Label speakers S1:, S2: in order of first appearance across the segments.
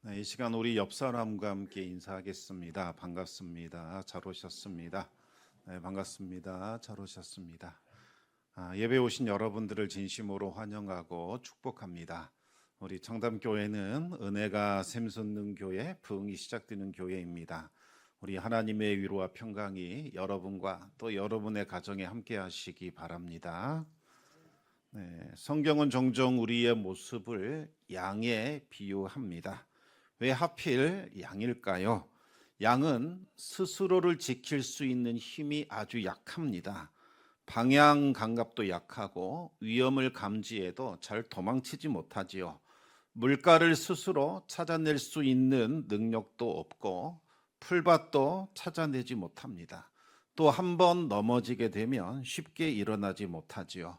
S1: 이 시간 우리 옆 사람과 함께 인사하겠습니다. 반갑습니다. 잘 오셨습니다. 네, 반갑습니다. 잘 오셨습니다. 예배 오신 여러분들을 진심으로 환영하고 축복합니다. 우리 청담교회는 은혜가 샘솟는 교회, 부흥이 시작되는 교회입니다. 우리 하나님의 위로와 평강이 여러분과 또 여러분의 가정에 함께 하시기 바랍니다. 네, 성경은 종종 우리의 모습을 양에 비유합니다. 왜 하필 양일까요? 양은 스스로를 지킬 수 있는 힘이 아주 약합니다. 방향 감각도 약하고 위험을 감지해도 잘 도망치지 못하지요. 물가를 스스로 찾아낼 수 있는 능력도 없고 풀밭도 찾아내지 못합니다. 또 한 번 넘어지게 되면 쉽게 일어나지 못하지요.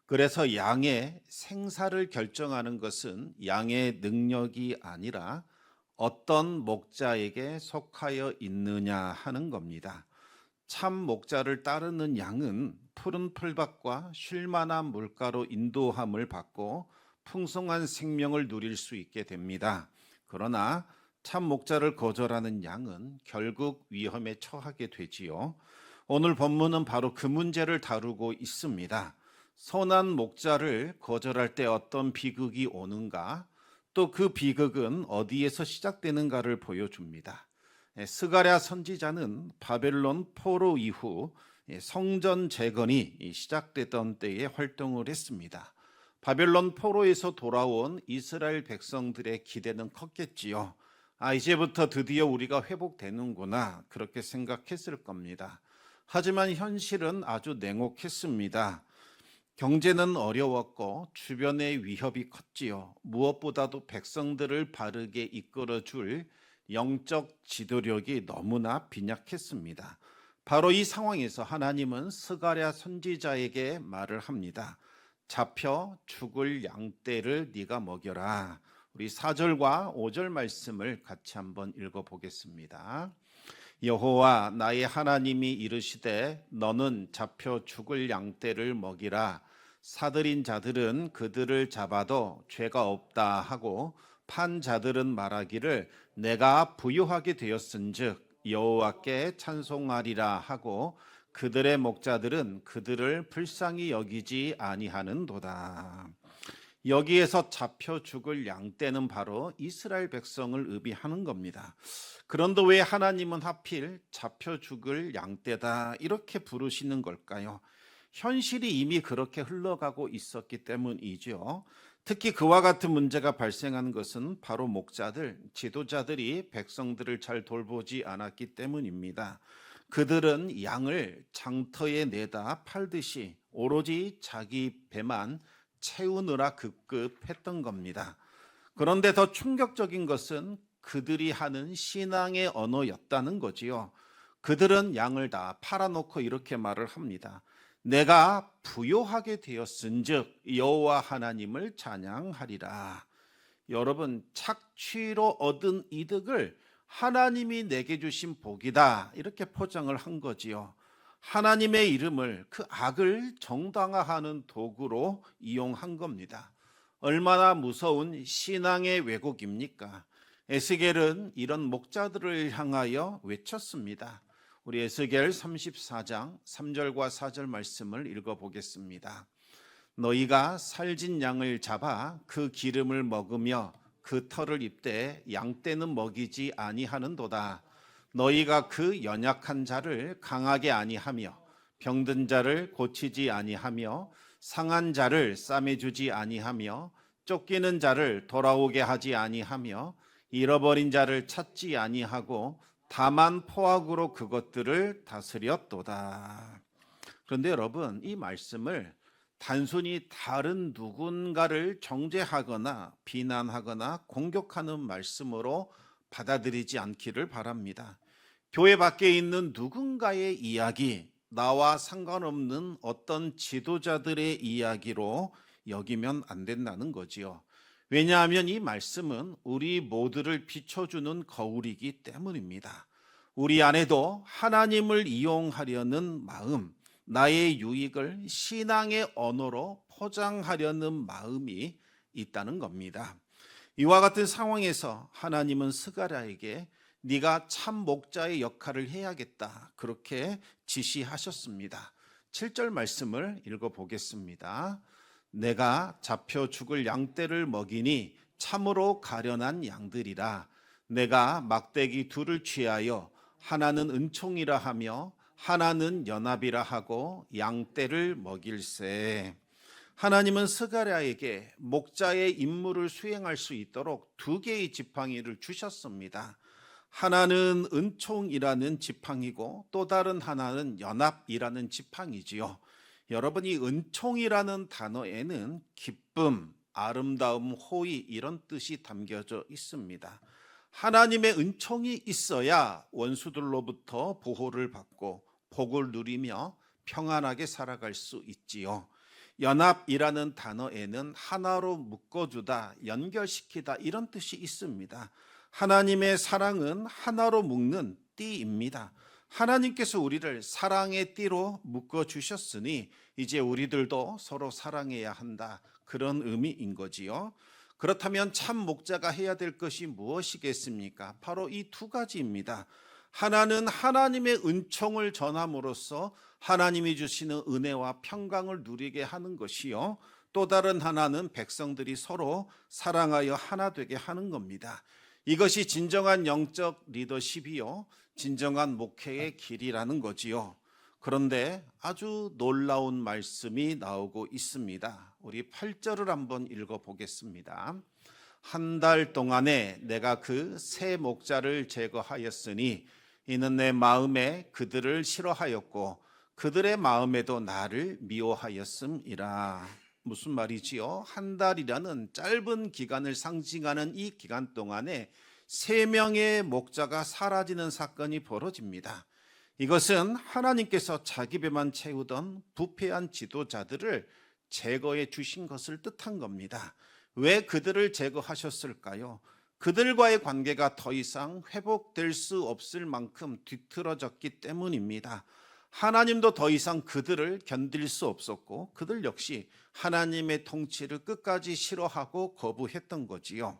S1: 그래서 양의 생사를 결정하는 것은 양의 능력이 아니라 어떤 목자에게 속하여 있느냐 하는 겁니다. 참 목자를 따르는 양은 푸른 풀밭과 쉴만한 물가로 인도함을 받고 풍성한 생명을 누릴 수 있게 됩니다. 그러나 참 목자를 거절하는 양은 결국 위험에 처하게 되지요. 오늘 본문은 바로 그 문제를 다루고 있습니다. 선한 목자를 거절할 때 어떤 비극이 오는가? 또 그 비극은 어디에서 시작되는가를 보여줍니다. 스가랴 선지자는 바벨론 포로 이후 성전 재건이 시작되던 때에 활동을 했습니다. 바벨론 포로에서 돌아온 이스라엘 백성들의 기대는 컸겠지요. 이제부터 드디어 우리가 회복되는구나 그렇게 생각했을 겁니다. 하지만 현실은 아주 냉혹했습니다. 경제는 어려웠고 주변의 위협이 컸지요. 무엇보다도 백성들을 바르게 이끌어줄 영적 지도력이 너무나 빈약했습니다. 바로 이 상황에서 하나님은 스가랴 선지자에게 말을 합니다. 잡혀 죽을 양떼를 네가 먹여라. 우리 4절과 5절 말씀을 같이 한번 읽어보겠습니다. 여호와 나의 하나님이 이르시되 너는 잡혀 죽을 양떼를 먹이라. 사들인 자들은 그들을 잡아도 죄가 없다 하고 판 자들은 말하기를 내가 부유하게 되었은즉 여호와께 찬송하리라 하고 그들의 목자들은 그들을 불쌍히 여기지 아니하는도다. 여기에서 잡혀 죽을 양떼는 바로 이스라엘 백성을 의미하는 겁니다. 그런데 왜 하나님은 하필 잡혀 죽을 양떼다 이렇게 부르시는 걸까요? 현실이 이미 그렇게 흘러가고 있었기 때문이죠. 특히 그와 같은 문제가 발생한 것은 바로 목자들, 지도자들이 백성들을 잘 돌보지 않았기 때문입니다. 그들은 양을 장터에 내다 팔듯이 오로지 자기 배만 채우느라 급급했던 겁니다. 그런데 더 충격적인 것은 그들이 하는 신앙의 언어였다는 거지요. 그들은 양을 다 팔아놓고 이렇게 말을 합니다. 내가 부요하게 되었은즉 여호와 하나님을 찬양하리라. 여러분, 착취로 얻은 이득을 하나님이 내게 주신 복이다 이렇게 포장을 한 거지요. 하나님의 이름을 그 악을 정당화하는 도구로 이용한 겁니다. 얼마나 무서운 신앙의 왜곡입니까? 에스겔은 이런 목자들을 향하여 외쳤습니다. 우리 에스겔 34장 3절과 4절 말씀을 읽어보겠습니다. 너희가 살진 양을 잡아 그 기름을 먹으며 그 털을 입되 양떼는 먹이지 아니하는도다. 너희가 그 연약한 자를 강하게 아니하며 병든 자를 고치지 아니하며 상한 자를 싸매주지 아니하며 쫓기는 자를 돌아오게 하지 아니하며 잃어버린 자를 찾지 아니하고 다만 포악으로 그것들을 다스렸도다. 그런데 여러분, 이 말씀을 단순히 다른 누군가를 정죄하거나 비난하거나 공격하는 말씀으로 받아들이지 않기를 바랍니다. 교회 밖에 있는 누군가의 이야기, 나와 상관없는 어떤 지도자들의 이야기로 여기면 안 된다는 거지요. 왜냐하면 이 말씀은 우리 모두를 비춰주는 거울이기 때문입니다. 우리 안에도 하나님을 이용하려는 마음, 나의 유익을 신앙의 언어로 포장하려는 마음이 있다는 겁니다. 이와 같은 상황에서 하나님은 스가랴에게 네가 참 목자의 역할을 해야겠다, 그렇게 지시하셨습니다. 7절 말씀을 읽어보겠습니다. 내가 잡혀 죽을 양떼를 먹이니 참으로 가련한 양들이라. 내가 막대기 둘을 취하여 하나는 은총이라 하며 하나는 연합이라 하고 양떼를 먹일세. 하나님은 스가랴에게 목자의 임무를 수행할 수 있도록 두 개의 지팡이를 주셨습니다. 하나는 은총이라는 지팡이고 또 다른 하나는 연합이라는 지팡이지요. 여러분, 이 은총이라는 단어에는 기쁨, 아름다움, 호의 이런 뜻이 담겨져 있습니다. 하나님의 은총이 있어야 원수들로부터 보호를 받고 복을 누리며 평안하게 살아갈 수 있지요. 연합이라는 단어에는 하나로 묶어주다, 연결시키다 이런 뜻이 있습니다. 하나님의 사랑은 하나로 묶는 띠입니다. 하나님께서 우리를 사랑의 띠로 묶어주셨으니 이제 우리들도 서로 사랑해야 한다, 그런 의미인 거지요. 그렇다면 참 목자가 해야 될 것이 무엇이겠습니까? 바로 이 두 가지입니다. 하나는 하나님의 은총을 전함으로써 하나님이 주시는 은혜와 평강을 누리게 하는 것이요, 또 다른 하나는 백성들이 서로 사랑하여 하나 되게 하는 겁니다. 이것이 진정한 영적 리더십이요, 진정한 목회의 길이라는 거지요. 그런데 아주 놀라운 말씀이 나오고 있습니다. 우리 8절을 한번 읽어보겠습니다. 한 달 동안에 내가 그 세 목자를 제거하였으니 이는 내 마음에 그들을 싫어하였고 그들의 마음에도 나를 미워하였음이라. 무슨 말이지요? 한 달이라는 짧은 기간을 상징하는 이 기간 동안에 3명의 목자가 사라지는 사건이 벌어집니다. 이것은 하나님께서 자기 배만 채우던 부패한 지도자들을 제거해 주신 것을 뜻한 겁니다. 왜 그들을 제거하셨을까요? 그들과의 관계가 더 이상 회복될 수 없을 만큼 뒤틀어졌기 때문입니다. 하나님도 더 이상 그들을 견딜 수 없었고 그들 역시 하나님의 통치를 끝까지 싫어하고 거부했던 거지요.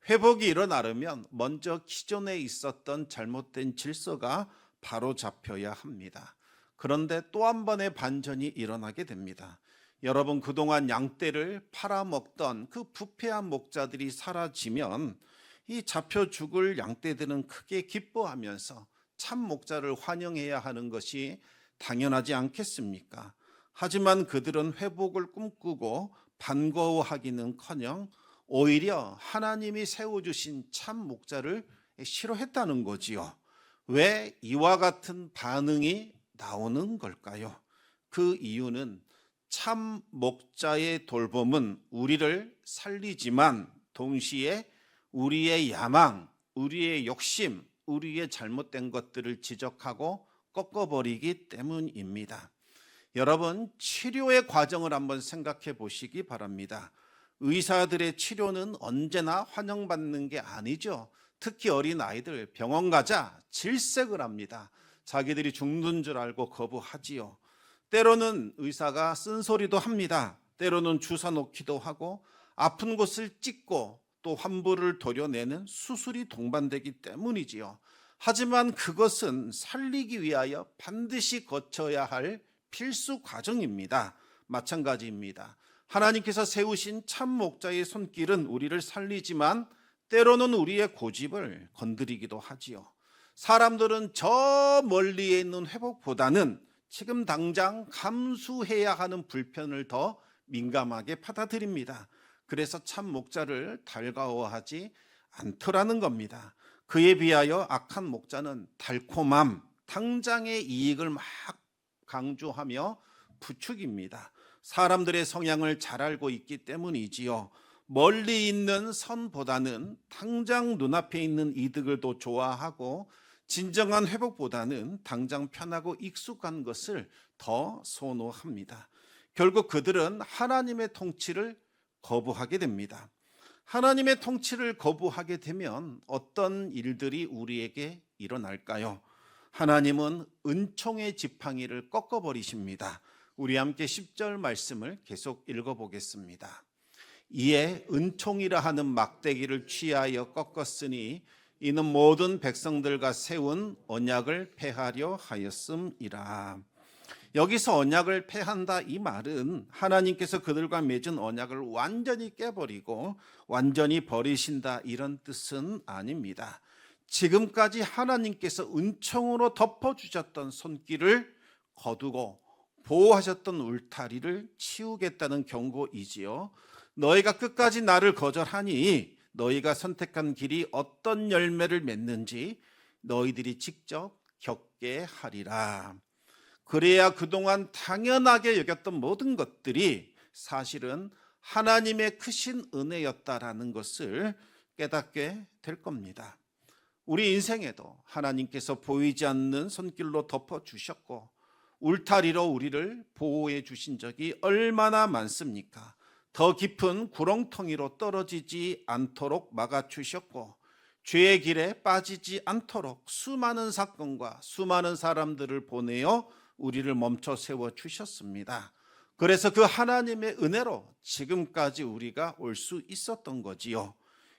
S1: 회복이 일어나려면 먼저 기존에 있었던 잘못된 질서가 바로 잡혀야 합니다. 그런데 또 한 번의 반전이 일어나게 됩니다. 여러분, 그동안 양떼를 팔아먹던 그 부패한 목자들이 사라지면 이 잡혀 죽을 양떼들은 크게 기뻐하면서 참 목자를 환영해야 하는 것이 당연하지 않겠습니까? 하지만 그들은 회복을 꿈꾸고 반가워하기는커녕 오히려 하나님이 세워주신 참 목자를 싫어했다는 거지요. 왜 이와 같은 반응이 나오는 걸까요? 그 이유는 참 목자의 돌봄은 우리를 살리지만 동시에 우리의 야망, 우리의 욕심, 우리의 잘못된 것들을 지적하고 꺾어버리기 때문입니다. 여러분, 치료의 과정을 한번 생각해 보시기 바랍니다. 의사들의 치료는 언제나 환영받는 게 아니죠. 특히 어린 아이들 병원 가자 질색을 합니다. 자기들이 죽는 줄 알고 거부하지요. 때로는 의사가 쓴소리도 합니다. 때로는 주사 놓기도 하고 아픈 곳을 찢고 또 환부를 도려내는 수술이 동반되기 때문이지요. 하지만 그것은 살리기 위하여 반드시 거쳐야 할 필수 과정입니다. 마찬가지입니다. 하나님께서 세우신 참 목자의 손길은 우리를 살리지만 때로는 우리의 고집을 건드리기도 하지요. 사람들은 저 멀리에 있는 회복보다는 지금 당장 감수해야 하는 불편을 더 민감하게 받아들입니다. 그래서 참 목자를 달가워하지 않더라는 겁니다. 그에 비하여 악한 목자는 달콤함, 당장의 이익을 막 강조하며 부추깁니다. 사람들의 성향을 잘 알고 있기 때문이지요. 멀리 있는 선보다는 당장 눈앞에 있는 이득을 더 좋아하고 진정한 회복보다는 당장 편하고 익숙한 것을 더 선호합니다. 결국 그들은 하나님의 통치를 거부하게 됩니다. 하나님의 통치를 거부하게 되면 어떤 일들이 우리에게 일어날까요? 하나님은 은총의 지팡이를 꺾어버리십니다. 우리 함께 10절 말씀을 계속 읽어보겠습니다. 이에 은총이라 하는 막대기를 취하여 꺾었으니 이는 모든 백성들과 세운 언약을 폐하려 하였음이라. 여기서 언약을 폐한다 이 말은 하나님께서 그들과 맺은 언약을 완전히 깨버리고 완전히 버리신다 이런 뜻은 아닙니다. 지금까지 하나님께서 은총으로 덮어주셨던 손길을 거두고 보호하셨던 울타리를 치우겠다는 경고이지요. 너희가 끝까지 나를 거절하니 너희가 선택한 길이 어떤 열매를 맺는지 너희들이 직접 겪게 하리라. 그래야 그동안 당연하게 여겼던 모든 것들이 사실은 하나님의 크신 은혜였다라는 것을 깨닫게 될 겁니다. 우리 인생에도 하나님께서 보이지 않는 손길로 덮어주셨고 울타리로 우리를 보호해 주신 적이 얼마나 많습니까? 더 깊은 구렁텅이로 떨어지지 않도록 막아주셨고 죄의 길에 빠지지 않도록 수많은 사건과 수많은 사람들을 보내어 우리를 멈춰 세워주셨습니다. 그래서 그 하나님의 은혜로 지금까지 우리가 올 수 있었던 거지요.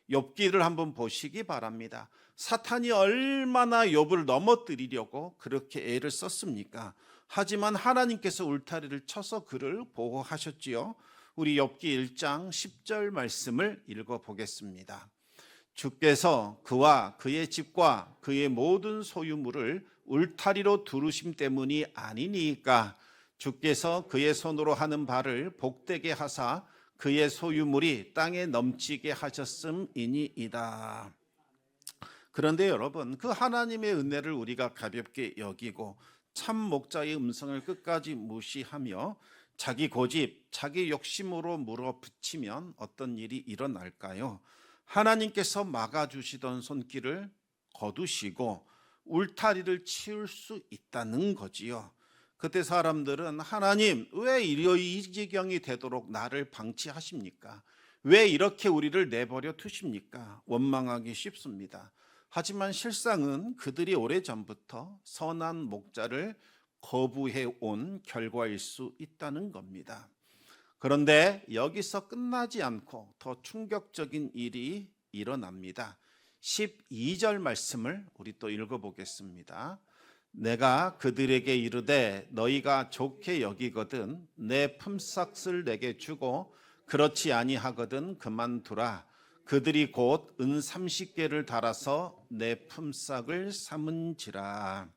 S1: 욥기를 한번 보시기 바랍니다. 사탄이 얼마나 욥을 넘어뜨리려고 그렇게 애를 썼습니까? 하지만 하나님께서 울타리를 쳐서 그를 보호하셨지요. 우리 욥기 1장 10절 말씀을 읽어보겠습니다. 주께서 그와 그의 집과 그의 모든 소유물을 울타리로 두르심 때문이 아니니까 주께서 그의 손으로 하는 바를 복되게 하사 그의 소유물이 땅에 넘치게 하셨음이니이다. 그런데 여러분, 그 하나님의 은혜를 우리가 가볍게 여기고 참 목자의 음성을 끝까지 무시하며 자기 고집, 자기 욕심으로 물어붙이면 어떤 일이 일어날까요? 하나님께서 막아주시던 손길을 거두시고 울타리를 치울 수 있다는 거지요. 그때 사람들은 하나님 왜 이 지경이 되도록 나를 방치하십니까? 왜 이렇게 우리를 내버려 두십니까? 원망하기 쉽습니다. 하지만 실상은 그들이 오래전부터 선한 목자를 거부해 온 결과일 수 있다는 겁니다. 그런데 여기서 끝나지 않고 더 충격적인 일이 일어납니다. 12절 말씀을 우리 또 읽어보겠습니다. 내가 그들에게 이르되 너희가 좋게 여기거든 내 품삯을 내게 주고 그렇지 아니하거든 그만두라. 그들이 곧 은 30개를 달아서 내 품삯을 삼은지라.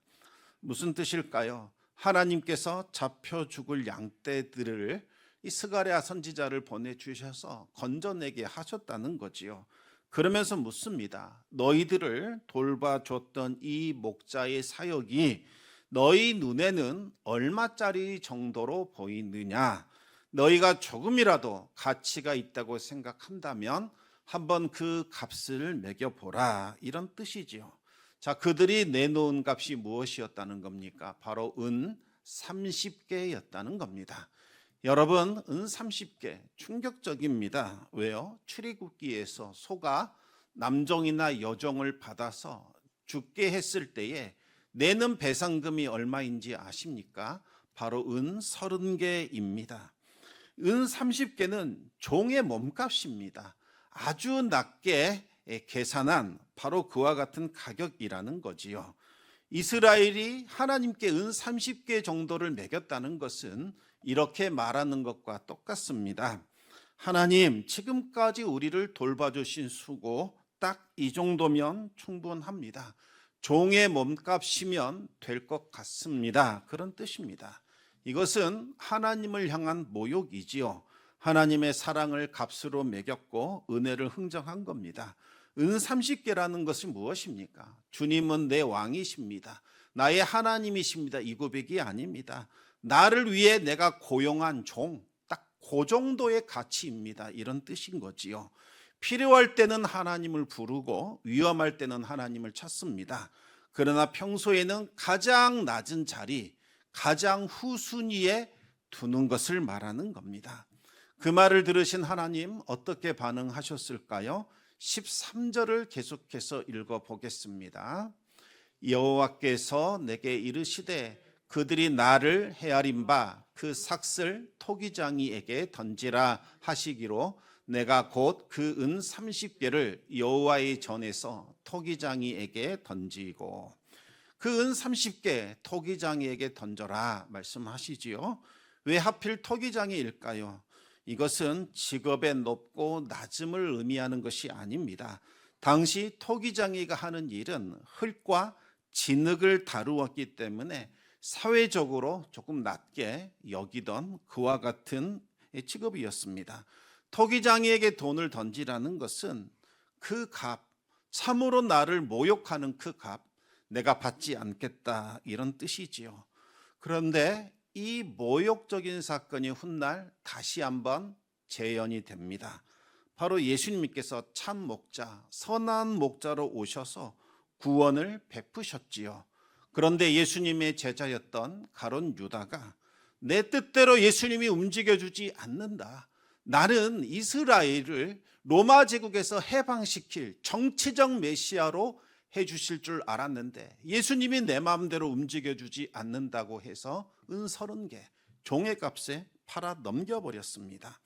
S1: 무슨 뜻일까요? 하나님께서 잡혀 죽을 양떼들을 이 스가랴 선지자를 보내주셔서 건져내게 하셨다는 거지요. 그러면서 묻습니다. 너희들을 돌봐줬던 이 목자의 사역이 너희 눈에는 얼마짜리 정도로 보이느냐? 너희가 조금이라도 가치가 있다고 생각한다면 한번 그 값을 매겨보라, 이런 뜻이지요. 자, 그들이 내놓은 값이 무엇이었다는 겁니까? 바로 은 30개였다는 겁니다. 여러분, 은 30개 충격적입니다. 왜요? 출애굽기에서 소가 남종이나 여종을 받아서 죽게 했을 때에 내는 배상금이 얼마인지 아십니까? 바로 은 30개입니다. 은 30개는 종의 몸값입니다. 아주 낮게 계산한 바로 그와 같은 가격이라는 거지요. 이스라엘이 하나님께 은 30개 정도를 매겼다는 것은 이렇게 말하는 것과 똑같습니다. 하나님, 지금까지 우리를 돌봐주신 수고 딱 이 정도면 충분합니다. 종의 몸값이면 될 것 같습니다. 그런 뜻입니다. 이것은 하나님을 향한 모욕이지요. 하나님의 사랑을 값으로 매겼고 은혜를 흥정한 겁니다. 은 30개라는 것이 무엇입니까? 주님은 내 왕이십니다. 나의 하나님이십니다. 이 고백이 아닙니다. 나를 위해 내가 고용한 종, 딱 그 정도의 가치입니다. 이런 뜻인 거지요. 필요할 때는 하나님을 부르고 위험할 때는 하나님을 찾습니다. 그러나 평소에는 가장 낮은 자리, 가장 후순위에 두는 것을 말하는 겁니다. 그 말을 들으신 하나님 어떻게 반응하셨을까요? 13절을 계속해서 읽어보겠습니다. 여호와께서 내게 이르시되 그들이 나를 헤아린 바 그 삭슬 토기장이에게 던지라 하시기로 내가 곧 그 은 30개를 여호와의 전에서 토기장이에게 던지고 그 은 30개 토기장이에게 던져라 말씀하시지요. 왜 하필 토기장이일까요? 이것은 직업의 높고 낮음을 의미하는 것이 아닙니다. 당시 토기장이가 하는 일은 흙과 진흙을 다루었기 때문에 사회적으로 조금 낮게 여기던 그와 같은 직업이었습니다. 토기장이에게 돈을 던지라는 것은 그 값, 참으로 나를 모욕하는 그 값, 내가 받지 않겠다 이런 뜻이지요. 그런데 이 모욕적인 사건이 훗날 다시 한번 재현이 됩니다. 바로 예수님께서 참 목자, 선한 목자로 오셔서 구원을 베푸셨지요. 그런데 예수님의 제자였던 가룟 유다가 내 뜻대로 예수님이 움직여주지 않는다. 나는 이스라엘을 로마 제국에서 해방시킬 정치적 메시아로 해주실 줄 알았는데 예수님이 내 마음대로 움직여주지 않는다고 해서 은 30개 종의 값에 팔아 넘겨버렸습니다.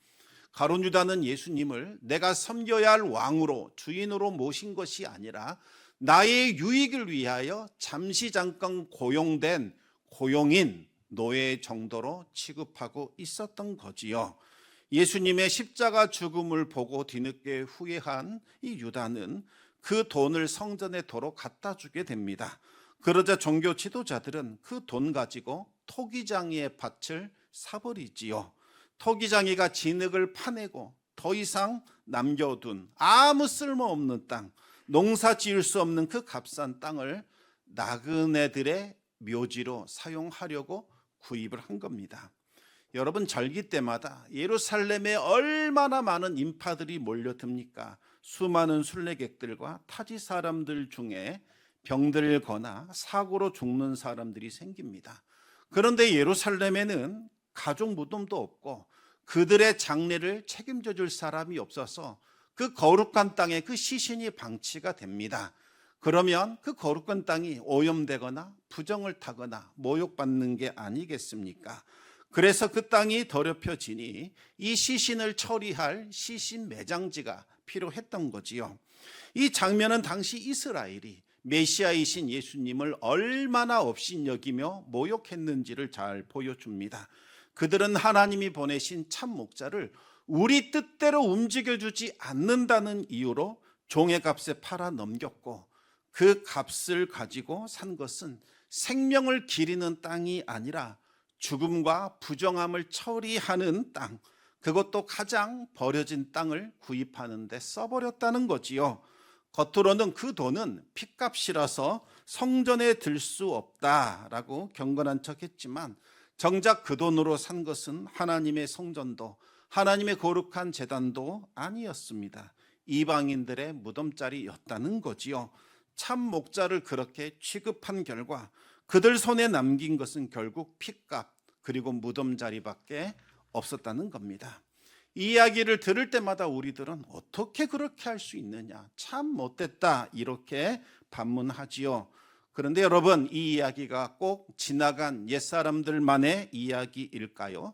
S1: 가룟 유다는 예수님을 내가 섬겨야 할 왕으로 주인으로 모신 것이 아니라 나의 유익을 위하여 잠시 잠깐 고용된 고용인 노예 정도로 취급하고 있었던 거지요. 예수님의 십자가 죽음을 보고 뒤늦게 후회한 이 유다는 그 돈을 성전에 도로 갖다 주게 됩니다. 그러자 종교 지도자들은 그 돈 가지고 토기장이의 밭을 사버리지요. 토기장이가 진흙을 파내고 더 이상 남겨둔 아무 쓸모없는 땅, 농사 지을 수 없는 그 값싼 땅을 나그네들의 묘지로 사용하려고 구입을 한 겁니다. 여러분, 절기 때마다 예루살렘에 얼마나 많은 인파들이 몰려듭니까? 수많은 순례객들과 타지 사람들 중에 병들거나 사고로 죽는 사람들이 생깁니다. 그런데 예루살렘에는 가족 무덤도 없고 그들의 장례를 책임져 줄 사람이 없어서 그 거룩한 땅에 그 시신이 방치가 됩니다. 그러면 그 거룩한 땅이 오염되거나 부정을 타거나 모욕받는 게 아니겠습니까? 그래서 그 땅이 더럽혀지니 이 시신을 처리할 시신 매장지가 필요했던 거지요. 이 장면은 당시 이스라엘이 메시아이신 예수님을 얼마나 업신여기며 모욕했는지를 잘 보여줍니다. 그들은 하나님이 보내신 참 목자를 우리 뜻대로 움직여주지 않는다는 이유로 종의 값에 팔아 넘겼고 그 값을 가지고 산 것은 생명을 기리는 땅이 아니라 죽음과 부정함을 처리하는 땅, 그것도 가장 버려진 땅을 구입하는 데 써버렸다는 거지요. 겉으로는 그 돈은 핏값이라서 성전에 들 수 없다라고 경건한 척했지만 정작 그 돈으로 산 것은 하나님의 성전도 하나님의 거룩한 제단도 아니었습니다. 이방인들의 무덤자리였다는 거지요. 참 목자를 그렇게 취급한 결과 그들 손에 남긴 것은 결국 핏값 그리고 무덤자리밖에 없었다는 겁니다. 이 이야기를 들을 때마다 우리들은 어떻게 그렇게 할 수 있느냐, 참 못됐다 이렇게 반문하지요. 그런데 여러분, 이 이야기가 꼭 지나간 옛사람들만의 이야기일까요?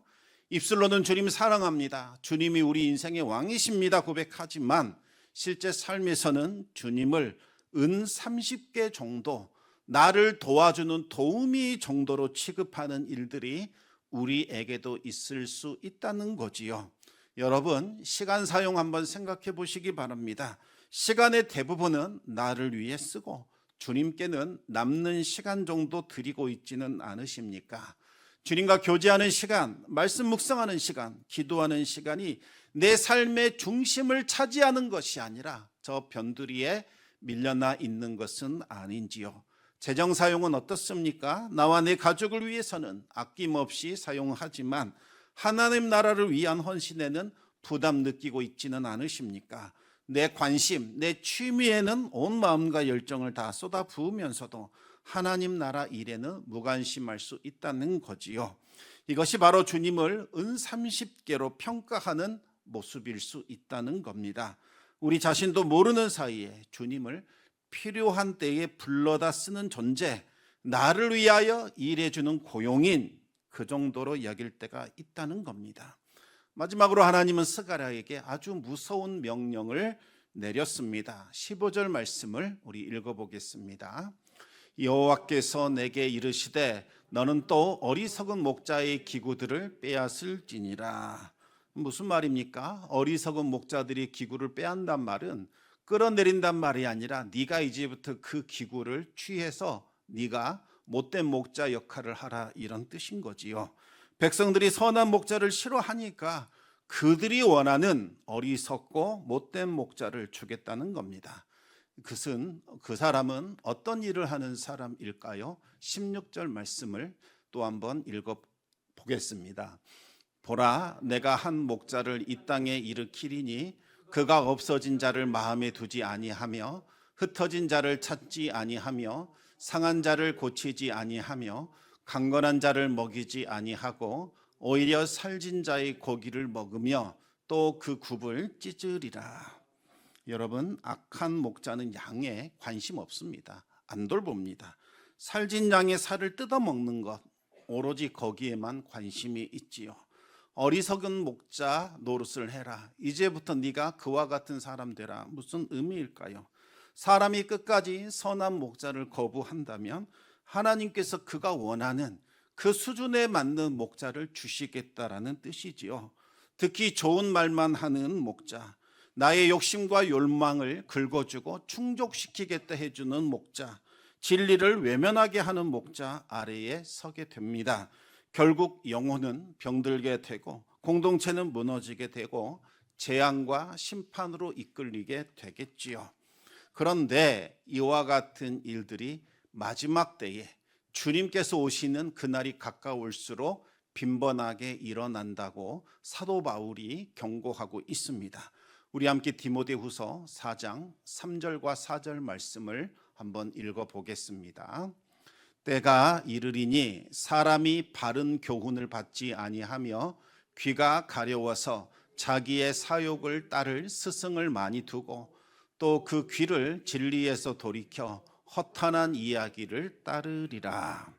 S1: 입술로는 주님 사랑합니다, 주님이 우리 인생의 왕이십니다 고백하지만 실제 삶에서는 주님을 은 30개 정도, 나를 도와주는 도우미 정도로 취급하는 일들이 우리에게도 있을 수 있다는 거지요. 여러분, 시간 사용 한번 생각해 보시기 바랍니다. 시간의 대부분은 나를 위해 쓰고 주님께는 남는 시간 정도 드리고 있지는 않으십니까? 주님과 교제하는 시간, 말씀 묵상하는 시간, 기도하는 시간이 내 삶의 중심을 차지하는 것이 아니라 저 변두리에 밀려나 있는 것은 아닌지요. 재정 사용은 어떻습니까? 나와 내 가족을 위해서는 아낌없이 사용하지만 하나님 나라를 위한 헌신에는 부담 느끼고 있지는 않으십니까? 내 관심, 내 취미에는 온 마음과 열정을 다 쏟아 부으면서도 하나님 나라 일에는 무관심할 수 있다는 거지요. 이것이 바로 주님을 은 30개로 평가하는 모습일 수 있다는 겁니다. 우리 자신도 모르는 사이에 주님을 필요한 때에 불러다 쓰는 존재, 나를 위하여 일해주는 고용인 그 정도로 여길 때가 있다는 겁니다. 마지막으로 하나님은 스가랴에게 아주 무서운 명령을 내렸습니다. 15절 말씀을 우리 읽어보겠습니다. 여호와께서 내게 이르시되 너는 또 어리석은 목자의 기구들을 빼앗을지니라. 무슨 말입니까? 어리석은 목자들이 기구를 빼앗는단 말은 끌어내린단 말이 아니라 네가 이제부터 그 기구를 취해서 네가 못된 목자 역할을 하라, 이런 뜻인 거지요. 백성들이 선한 목자를 싫어하니까 그들이 원하는 어리석고 못된 목자를 주겠다는 겁니다. 그것은 그 사람은 어떤 일을 하는 사람일까요? 16절 말씀을 또 한번 읽어보겠습니다. 보라, 내가 한 목자를 이 땅에 일으키리니 그가 없어진 자를 마음에 두지 아니하며 흩어진 자를 찾지 아니하며 상한 자를 고치지 아니하며 강건한 자를 먹이지 아니하고 오히려 살진 자의 고기를 먹으며 또 그 굽을 찢으리라. 여러분, 악한 목자는 양에 관심 없습니다. 안 돌봅니다. 살진 양의 살을 뜯어먹는 것, 오로지 거기에만 관심이 있지요. 어리석은 목자 노릇을 해라. 이제부터 네가 그와 같은 사람 되라. 무슨 의미일까요? 사람이 끝까지 선한 목자를 거부한다면 하나님께서 그가 원하는 그 수준에 맞는 목자를 주시겠다라는 뜻이지요. 특히 좋은 말만 하는 목자, 나의 욕심과 욕망을 긁어주고 충족시키겠다 해주는 목자, 진리를 외면하게 하는 목자 아래에 서게 됩니다. 결국 영혼은 병들게 되고 공동체는 무너지게 되고 재앙과 심판으로 이끌리게 되겠지요. 그런데 이와 같은 일들이 마지막 때에 주님께서 오시는 그날이 가까울수록 빈번하게 일어난다고 사도 바울이 경고하고 있습니다. 우리 함께 디모데후서 4장 3절과 4절 말씀을 한번 읽어보겠습니다. 때가 이르리니 사람이 바른 교훈을 받지 아니하며 귀가 가려워서 자기의 사욕을 따를 스승을 많이 두고 또 그 귀를 진리에서 돌이켜 허탄한 이야기를 따르리라.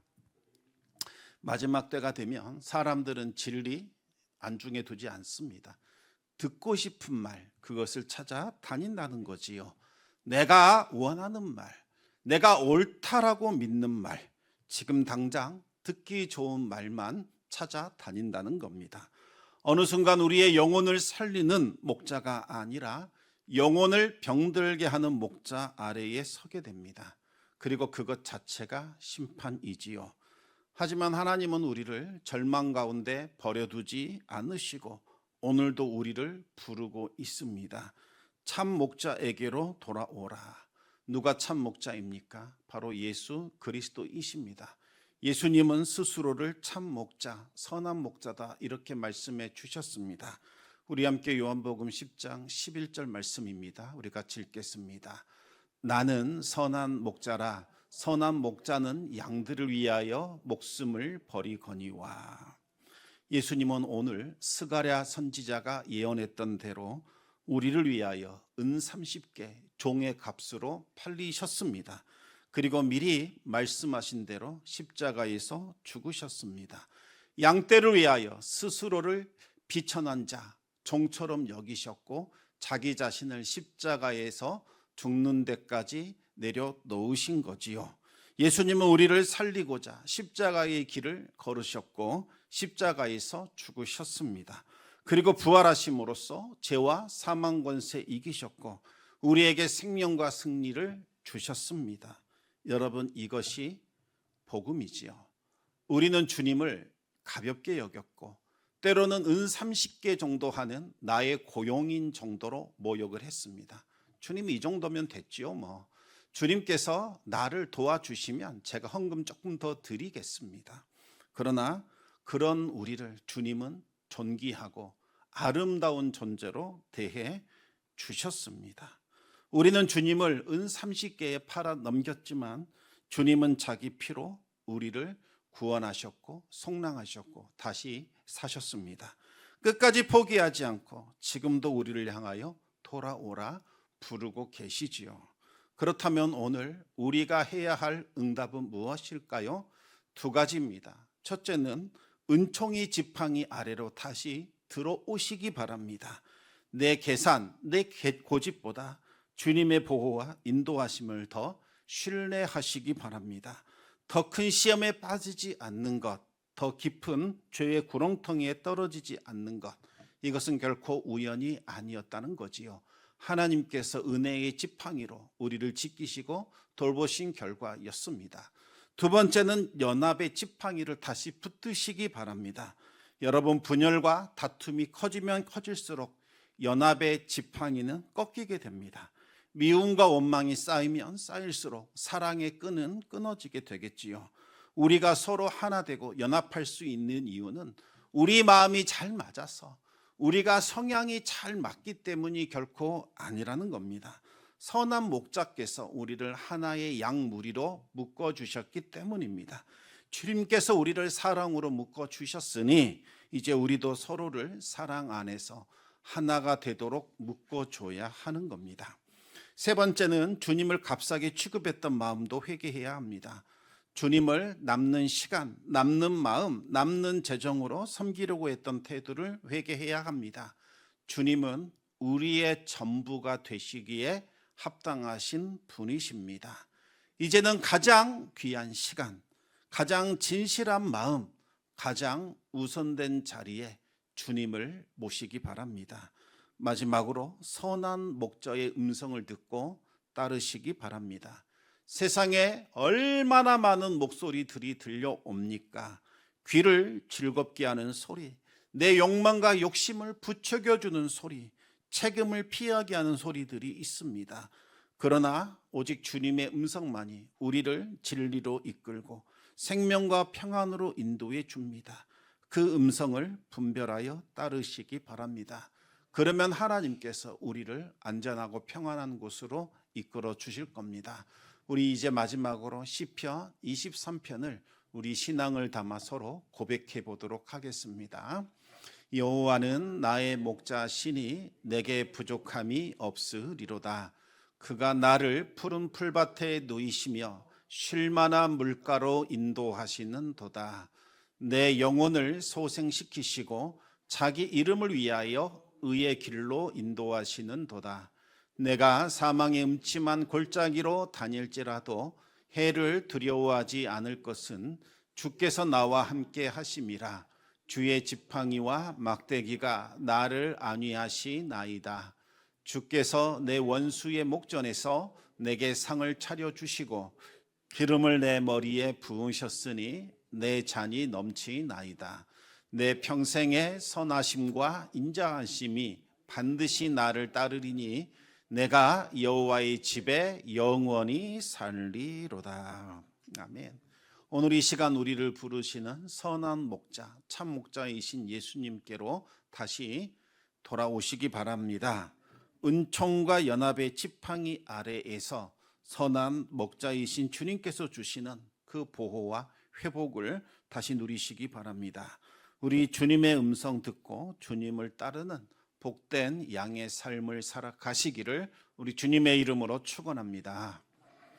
S1: 마지막 때가 되면 사람들은 진리 안중에 두지 않습니다. 듣고 싶은 말, 그것을 찾아 다닌다는 거지요. 내가 원하는 말, 내가 옳다라고 믿는 말, 지금 당장 듣기 좋은 말만 찾아 다닌다는 겁니다. 어느 순간 우리의 영혼을 살리는 목자가 아니라 영혼을 병들게 하는 목자 아래에 서게 됩니다. 그리고 그것 자체가 심판이지요. 하지만 하나님은 우리를 절망 가운데 버려두지 않으시고 오늘도 우리를 부르고 있습니다. 참 목자에게로 돌아오라. 누가 참 목자입니까? 바로 예수 그리스도이십니다. 예수님은 스스로를 참 목자, 선한 목자다 이렇게 말씀해 주셨습니다. 우리 함께 요한복음 10장 11절 말씀입니다. 우리 같이 읽겠습니다. 나는 선한 목자라. 선한 목자는 양들을 위하여 목숨을 버리거니와. 예수님은 오늘 스가랴 선지자가 예언했던 대로 우리를 위하여 은 30개 종의 값으로 팔리셨습니다. 그리고 미리 말씀하신 대로 십자가에서 죽으셨습니다. 양떼를 위하여 스스로를 비천한 자, 종처럼 여기셨고 자기 자신을 십자가에서 죽는 데까지 내려놓으신 거지요. 예수님은 우리를 살리고자 십자가의 길을 걸으셨고 십자가에서 죽으셨습니다. 그리고 부활하심으로써 죄와 사망 권세 이기셨고 우리에게 생명과 승리를 주셨습니다. 여러분, 이것이 복음이지요. 우리는 주님을 가볍게 여겼고 때로는 은 30개 정도 하는 나의 고용인 정도로 모욕을 했습니다. 주님이 이 정도면 됐지요 뭐. 주님께서 나를 도와주시면 제가 헌금 조금 더 드리겠습니다. 그러나 그런 우리를 주님은 존귀하고 아름다운 존재로 대해 주셨습니다. 우리는 주님을 은 30개에 팔아 넘겼지만 주님은 자기 피로 우리를 구원하셨고 속량하셨고 다시 사셨습니다. 끝까지 포기하지 않고 지금도 우리를 향하여 돌아오라 부르고 계시지요. 그렇다면 오늘 우리가 해야 할 응답은 무엇일까요? 두 가지입니다. 첫째는 은총이 지팡이 아래로 다시 들어오시기 바랍니다. 내 계산, 내 고집보다 주님의 보호와 인도하심을 더 신뢰하시기 바랍니다. 더 큰 시험에 빠지지 않는 것, 더 깊은 죄의 구렁텅이에 떨어지지 않는 것, 이것은 결코 우연이 아니었다는 거지요. 하나님께서 은혜의 지팡이로 우리를 지키시고 돌보신 결과였습니다. 두 번째는 연합의 지팡이를 다시 붙드시기 바랍니다. 여러분, 분열과 다툼이 커지면 커질수록 연합의 지팡이는 꺾이게 됩니다. 미움과 원망이 쌓이면 쌓일수록 사랑의 끈은 끊어지게 되겠지요. 우리가 서로 하나 되고 연합할 수 있는 이유는 우리 마음이 잘 맞아서, 우리가 성향이 잘 맞기 때문이 결코 아니라는 겁니다. 선한 목자께서 우리를 하나의 양무리로 묶어주셨기 때문입니다. 주님께서 우리를 사랑으로 묶어주셨으니 이제 우리도 서로를 사랑 안에서 하나가 되도록 묶어줘야 하는 겁니다. 세 번째는 주님을 값싸게 취급했던 마음도 회개해야 합니다. 주님을 남는 시간, 남는 마음, 남는 재정으로 섬기려고 했던 태도를 회개해야 합니다. 주님은 우리의 전부가 되시기에 합당하신 분이십니다. 이제는 가장 귀한 시간, 가장 진실한 마음, 가장 우선된 자리에 주님을 모시기 바랍니다. 마지막으로 선한 목자의 음성을 듣고 따르시기 바랍니다. 세상에 얼마나 많은 목소리들이 들려옵니까? 귀를 즐겁게 하는 소리, 내 욕망과 욕심을 부추겨주는 소리, 책임을 피하게 하는 소리들이 있습니다. 그러나 오직 주님의 음성만이 우리를 진리로 이끌고 생명과 평안으로 인도해 줍니다. 그 음성을 분별하여 따르시기 바랍니다. 그러면 하나님께서 우리를 안전하고 평안한 곳으로 이끌어 주실 겁니다. 우리 이제 마지막으로 시편 23편을 우리 신앙을 담아 서로 고백해 보도록 하겠습니다. 여호와는 나의 목자시니 내게 부족함이 없으리로다. 그가 나를 푸른 풀밭에 누이시며 쉴 만한 물가로 인도하시는 도다. 내 영혼을 소생시키시고 자기 이름을 위하여 의의 길로 인도하시는 도다. 내가 사망의 음침한 골짜기로 다닐지라도 해를 두려워하지 않을 것은 주께서 나와 함께 하심이라. 주의 지팡이와 막대기가 나를 안위하시나이다. 주께서 내 원수의 목전에서 내게 상을 차려주시고 기름을 내 머리에 부으셨으니 내 잔이 넘치나이다. 내 평생의 선하심과 인자하심이 반드시 나를 따르리니 내가 여호와의 집에 영원히 살리로다. 아멘. 오늘 이 시간 우리를 부르시는 선한 목자, 참 목자이신 예수님께로 다시 돌아오시기 바랍니다. 은총과 연합의 지팡이 아래에서 선한 목자이신 주님께서 주시는 그 보호와 회복을 다시 누리시기 바랍니다. 우리 주님의 음성 듣고 주님을 따르는 복된 양의 삶을 살아가시기를 우리 주님의 이름으로 축원합니다.